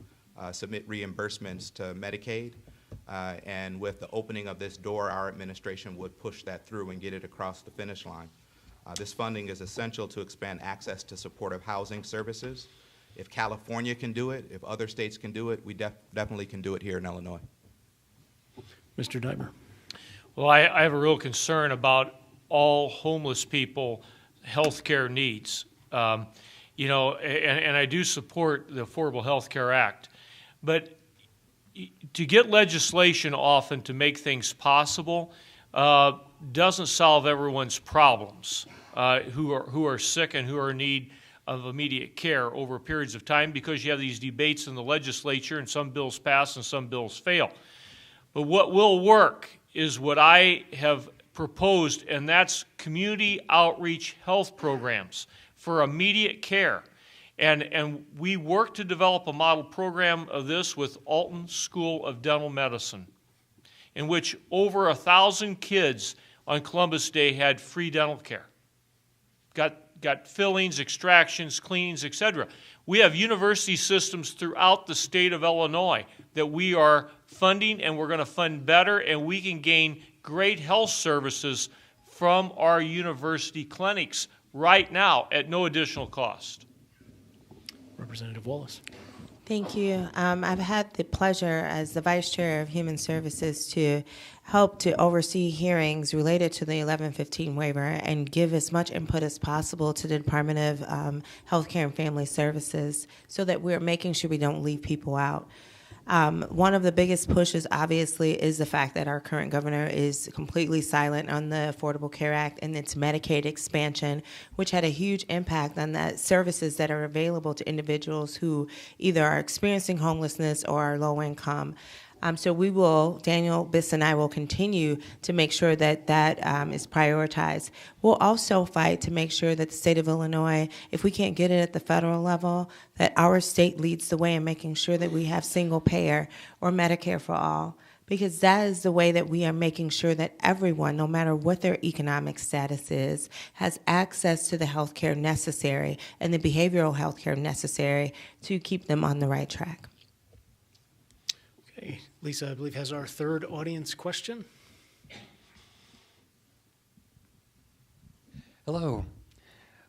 submit reimbursements to Medicaid. And with the opening of this door, our administration would push that through and get it across the finish line. This funding is essential to expand access to supportive housing services. If California can do it, if other states can do it, we definitely can do it here in Illinois. Mr. Dimer. Well, I have a real concern about all homeless people health care needs. You know, and I do support the Affordable Health Care Act. But to get legislation often to make things possible doesn't solve everyone's problems who are sick and who are in need of immediate care over periods of time, because you have these debates in the legislature and some bills pass and some bills fail. But what will work is what I have proposed, and that's community outreach health programs for immediate care. And we work to develop a model program of this with Alton School of Dental Medicine, in which over 1,000 kids on Columbus Day had free dental care. Got fillings, extractions, cleanings, etc. We have university systems throughout the state of Illinois that we are funding, and we're going to fund better, and we can gain great health services from our university clinics right now at no additional cost. Representative Wallace. Thank you. I've had the pleasure as the Vice Chair of Human Services to help to oversee hearings related to the 1115 waiver and give as much input as possible to the Department of Healthcare and Family Services so that we're making sure we don't leave people out. One of the biggest pushes, obviously, is the fact that our current governor is completely silent on the Affordable Care Act and its Medicaid expansion, which had a huge impact on the services that are available to individuals who either are experiencing homelessness or are low income. So we will, Daniel Biss and I will continue to make sure that that is prioritized. We'll also fight to make sure that the state of Illinois, if we can't get it at the federal level, that our state leads the way in making sure that we have single payer or Medicare for all, because that is the way that we are making sure that everyone, no matter what their economic status is, has access to the health care necessary and the behavioral health care necessary to keep them on the right track. Okay, Lisa, I believe, has our third audience question. Hello.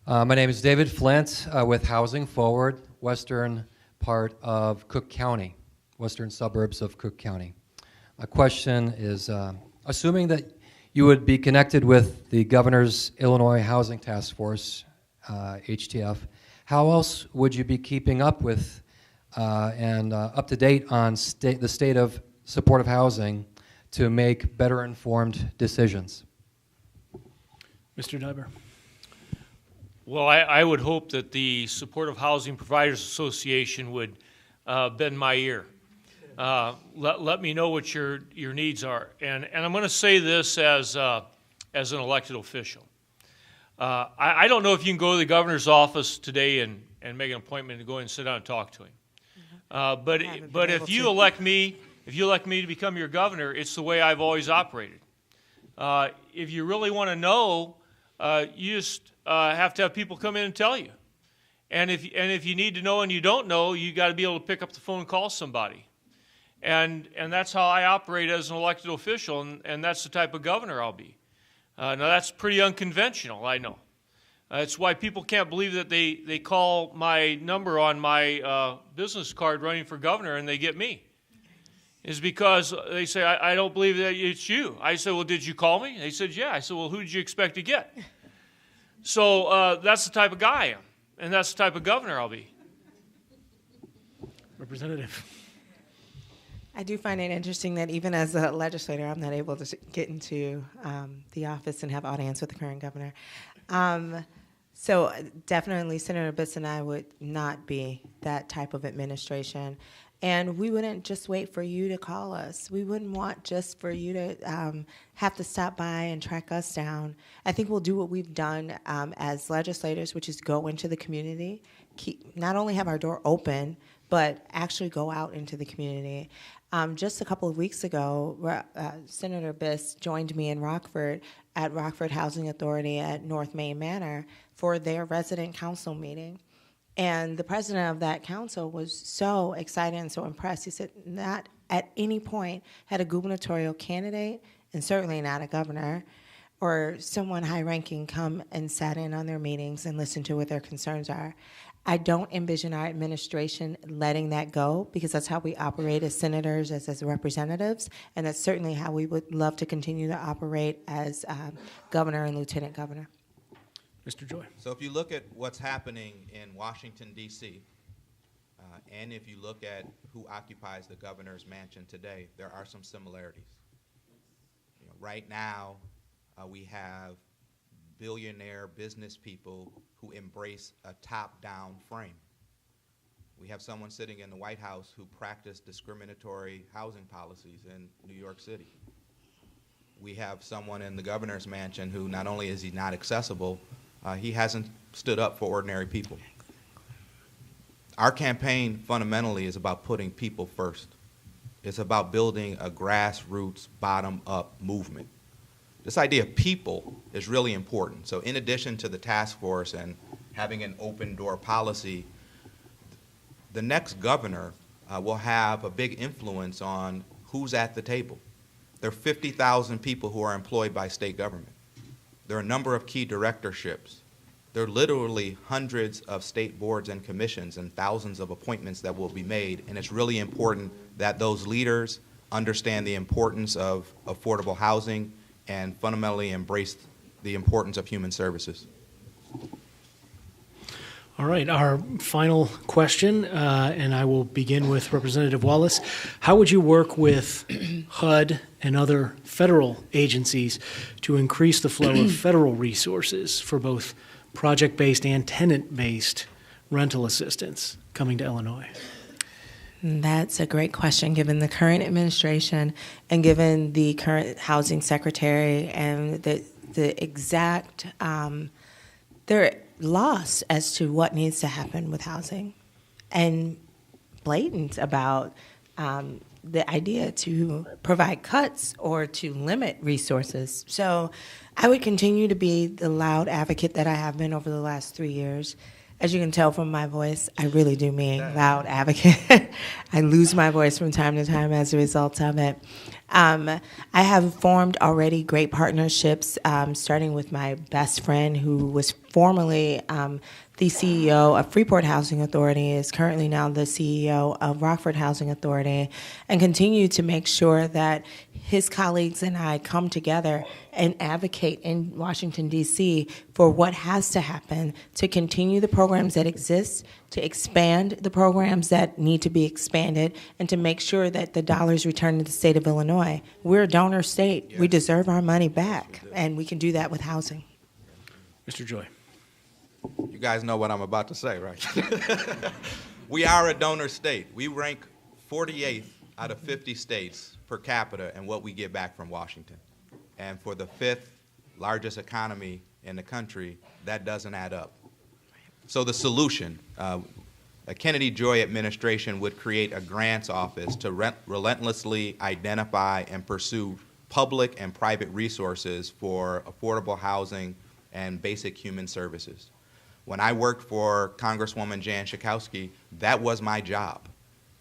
My name is David Flint with Housing Forward, western part of Cook County, western suburbs of Cook County. My question is, assuming that you would be connected with the Governor's Illinois Housing Task Force, HTF, how else would you be keeping up with and up to date on the state of supportive housing to make better informed decisions? Mr. Diber. Well, I would hope that the Supportive Housing Providers Association would bend my ear. Let me know what your needs are. And I'm going to say this as an elected official. I don't know if you can go to the governor's office today and make an appointment to go and sit down and talk to him. But if you elect me to become your governor, it's the way I've always operated. If you really want to know, you just have to have people come in and tell you. And if you need to know and you don't know, you got to be able to pick up the phone and call somebody. And that's how I operate as an elected official, and that's the type of governor I'll be. Now that's pretty unconventional, I know. It's why people can't believe that they call my number on my business card running for governor and they get me. Is because they say, I don't believe that it's you. I said, well, did you call me? They said, yeah. I said, well, who did you expect to get? So that's the type of guy I am, and that's the type of governor I'll be. Representative. I do find it interesting that even as a legislator, I'm not able to get into the office and have audience with the current governor. So definitely Senator Biss and I would not be that type of administration. And we wouldn't just wait for you to call us. We wouldn't want just for you to have to stop by and track us down. I think we'll do what we've done as legislators, which is go into the community, not only have our door open, but actually go out into the community. Just a couple of weeks ago, Senator Biss joined me in Rockford at Rockford Housing Authority at North Main Manor for their resident council meeting. And the president of that council was so excited and so impressed. He said, not at any point had a gubernatorial candidate, and certainly not a governor, or someone high-ranking come and sat in on their meetings and listened to what their concerns are. I don't envision our administration letting that go, because that's how we operate as senators, as representatives, and that's certainly how we would love to continue to operate as governor and lieutenant governor. Mr. Joy. So if you look at what's happening in Washington, D.C., and if you look at who occupies the governor's mansion today, there are some similarities. Right now, we have billionaire business people who embrace a top-down frame. We have someone sitting in the White House who practiced discriminatory housing policies in New York City. We have someone in the governor's mansion who not only is he not accessible, he hasn't stood up for ordinary people. Our campaign fundamentally is about putting people first. It's about building a grassroots, bottom-up movement. This idea of people is really important. So in addition to the task force and having an open door policy, the next governor will have a big influence on who's at the table. There are 50,000 people who are employed by state government. There are a number of key directorships. There are literally hundreds of state boards and commissions and thousands of appointments that will be made, and it's really important that those leaders understand the importance of affordable housing and fundamentally embrace the importance of human services. All right, our final question, and I will begin with Representative Wallace. How would you work with HUD and other federal agencies to increase the flow of federal resources for both project-based and tenant-based rental assistance coming to Illinois? That's a great question, given the current administration and given the current housing secretary and the exact, they're lost as to what needs to happen with housing, and blatant about the idea to provide cuts or to limit resources. So I would continue to be the loud advocate that I have been over the last 3 years. As you can tell from my voice, I really do mean loud advocate. I lose my voice from time to time as a result of it. I have formed already great partnerships, starting with my best friend who was formerly the CEO of Freeport Housing Authority, is currently now the CEO of Rockford Housing Authority, and continue to make sure that his colleagues and I come together and advocate in Washington, D.C. for what has to happen to continue the programs that exist, to expand the programs that need to be expanded, and to make sure that the dollars return to the state of Illinois. We're a donor state. Yes. We deserve our money back, and we can do that with housing. Mr. Joy. You guys know what I'm about to say, right? We are a donor state. We rank 48th out of 50 states per capita in what we get back from Washington. And for the 5th largest economy in the country, that doesn't add up. So the solution, a Kennedy Joy administration would create a grants office to relentlessly identify and pursue public and private resources for affordable housing and basic human services. When I worked for Congresswoman Jan Schakowsky, that was my job.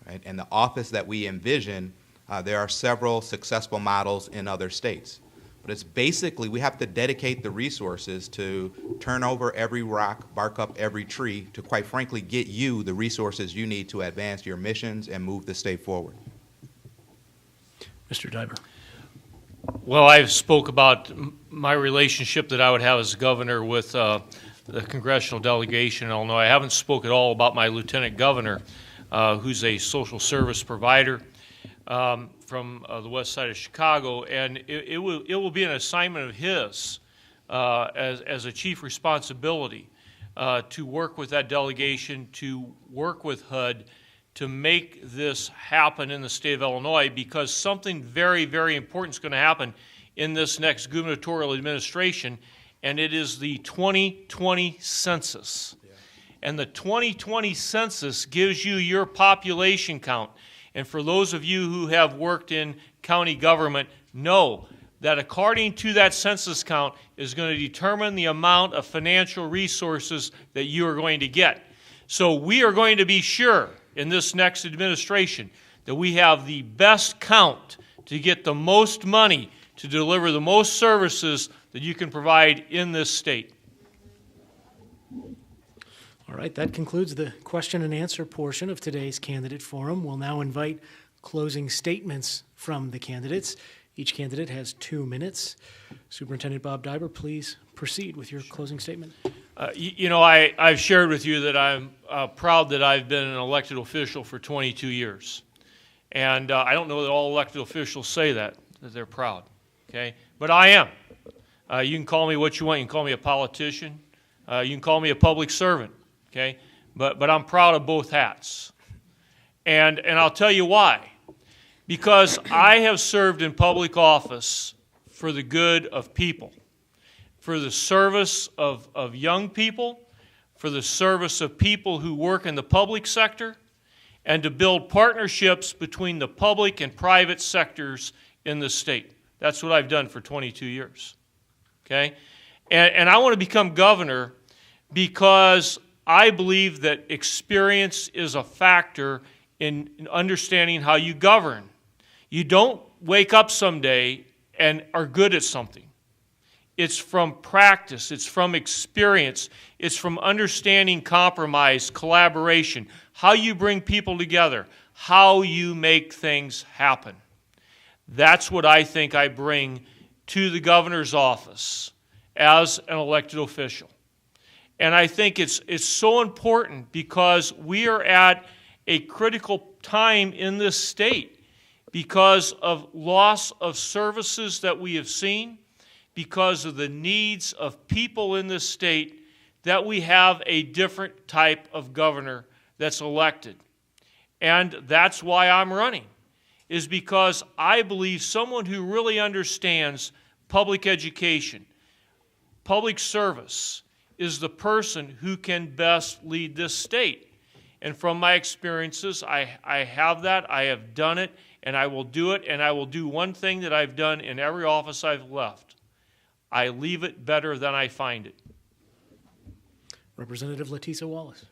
Right? And the office that we envision, there are several successful models in other states. But it's basically, we have to dedicate the resources to turn over every rock, bark up every tree, to quite frankly get you the resources you need to advance your missions and move the state forward. Mr. Diver. Well, I spoke about my relationship that I would have as governor with the congressional delegation in Illinois. I haven't spoke at all about my lieutenant governor, who's a social service provider from the west side of Chicago, and it will be an assignment of his as a chief responsibility to work with that delegation, to work with HUD, to make this happen in the state of Illinois, because something very, very important is going to happen in this next gubernatorial administration, and it is the 2020 census. And the 2020 census gives you your population count. And for those of you who have worked in county government, know that according to that census count is going to determine the amount of financial resources that you are going to get. So we are going to be sure in this next administration that we have the best count to get the most money to deliver the most services that you can provide in this state. All right, that concludes the question and answer portion of today's candidate forum. We'll now invite closing statements from the candidates. Each candidate has 2 minutes. Superintendent Bob Diber, please proceed with your closing statement. I've shared with you that I'm proud that I've been an elected official for 22 years. And I don't know that all elected officials say that they're proud, okay? But I am. You can call me what you want. You can call me a politician. You can call me a public servant, okay? But I'm proud of both hats. And I'll tell you why. Because I have served in public office for the good of people, for the service of young people, for the service of people who work in the public sector, and to build partnerships between the public and private sectors in the state. That's what I've done for 22 years. Okay? And I want to become governor because I believe that experience is a factor in understanding how you govern. You don't wake up someday and are good at something. It's from practice. It's from experience. It's from understanding compromise, collaboration, how you bring people together, how you make things happen. That's what I think I bring to the governor's office as an elected official. And I think it's so important because we are at a critical time in this state because of loss of services that we have seen, because of the needs of people in this state, that we have a different type of governor that's elected. And that's why I'm running, is because I believe someone who really understands public education, public service, is the person who can best lead this state. And from my experiences, I have that, I have done it, and I will do it, and I will do one thing that I've done in every office I've left. I leave it better than I find it. Representative Letisa Wallace.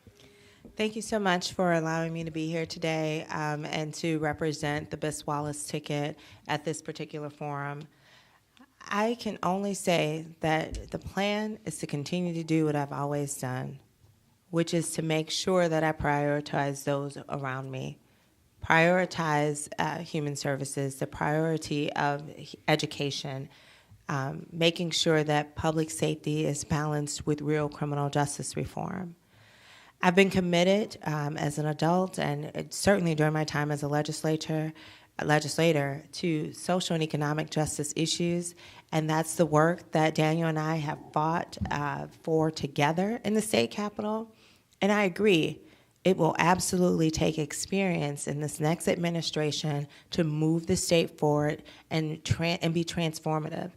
Thank you so much for allowing me to be here today and to represent the Biss Wallace ticket at this particular forum. I can only say that the plan is to continue to do what I've always done, which is to make sure that I prioritize those around me, prioritize human services, the priority of education, making sure that public safety is balanced with real criminal justice reform. I've been committed as an adult and certainly during my time as a legislator to social and economic justice issues, and that's the work that Daniel and I have fought for together in the state capitol. And I agree, it will absolutely take experience in this next administration to move the state forward and be transformative.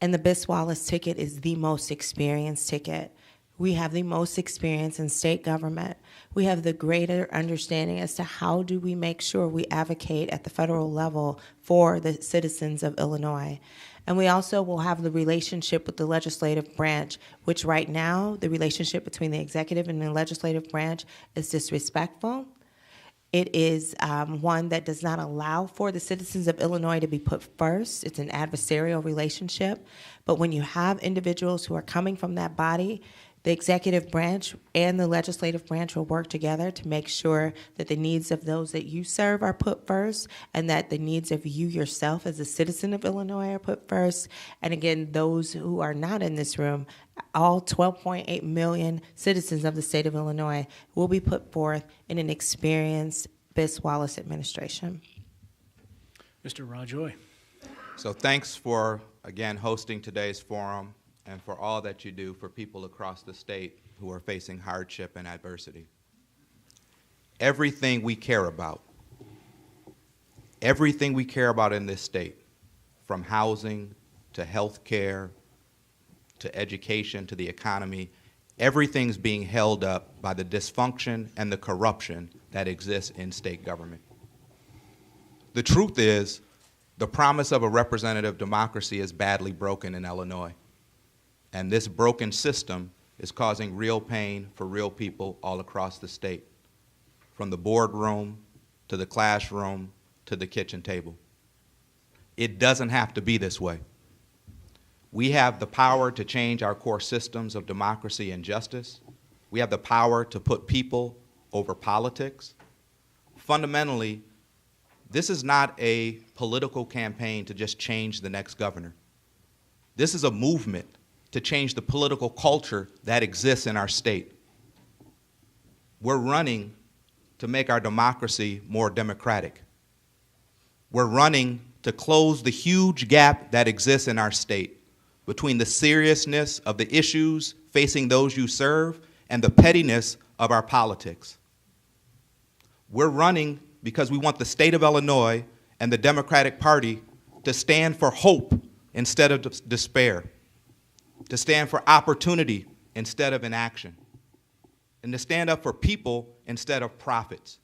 And the Biss Wallace ticket is the most experienced ticket. We have the most experience in state government. We have the greater understanding as to how do we make sure we advocate at the federal level for the citizens of Illinois. And we also will have the relationship with the legislative branch, which right now, the relationship between the executive and the legislative branch is disrespectful. It is one that does not allow for the citizens of Illinois to be put first. It's an adversarial relationship. But when you have individuals who are coming from that body, the executive branch and the legislative branch will work together to make sure that the needs of those that you serve are put first, and that the needs of you yourself as a citizen of Illinois are put first. And again, those who are not in this room, all 12.8 million citizens of the state of Illinois will be put forth in an experienced Biss Wallace administration. Mr. Rajoy. So thanks for, again, hosting today's forum and for all that you do for people across the state who are facing hardship and adversity. everything we care about in this state, from housing to health care to education to the economy, everything's being held up by the dysfunction and the corruption that exists in state government. The truth is, the promise of a representative democracy is badly broken in Illinois. And this broken system is causing real pain for real people all across the state, from the boardroom to the classroom to the kitchen table. It doesn't have to be this way. We have the power to change our core systems of democracy and justice. We have the power to put people over politics. Fundamentally, this is not a political campaign to just change the next governor. This is a movement to change the political culture that exists in our state. We're running to make our democracy more democratic. We're running to close the huge gap that exists in our state between the seriousness of the issues facing those you serve and the pettiness of our politics. We're running because we want the state of Illinois and the Democratic Party to stand for hope instead of despair, to stand for opportunity instead of inaction, and to stand up for people instead of profits.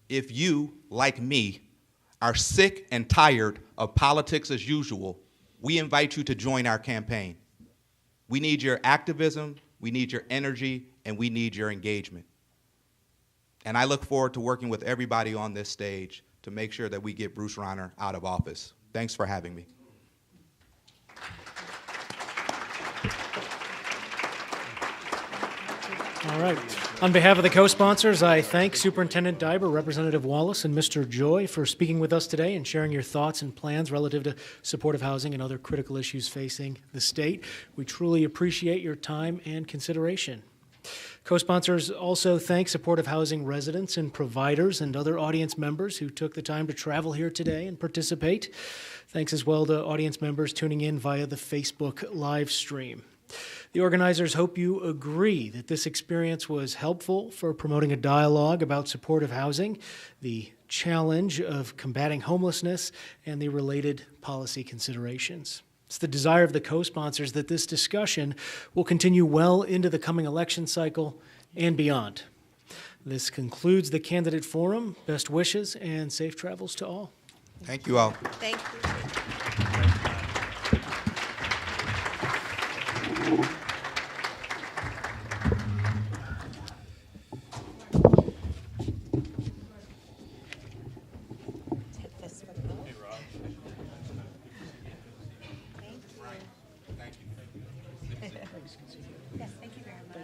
If you, like me, are sick and tired of politics as usual, we invite you to join our campaign. We need your activism, we need your energy, and we need your engagement. And I look forward to working with everybody on this stage to make sure that we get Bruce Rauner out of office. Thanks for having me. All right. On behalf of the co-sponsors, I thank Superintendent Diber, Representative Wallace, and Mr. Joy for speaking with us today and sharing your thoughts and plans relative to supportive housing and other critical issues facing the state. We truly appreciate your time and consideration. Co-sponsors also thank supportive housing residents and providers and other audience members who took the time to travel here today and participate. Thanks as well to audience members tuning in via the Facebook live stream. The organizers hope you agree that this experience was helpful for promoting a dialogue about supportive housing, the challenge of combating homelessness, and the related policy considerations. It's the desire of the co-sponsors that this discussion will continue well into the coming election cycle and beyond. This concludes the candidate forum. Best wishes and safe travels to all. Thank you all. Thank you.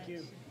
Thank you.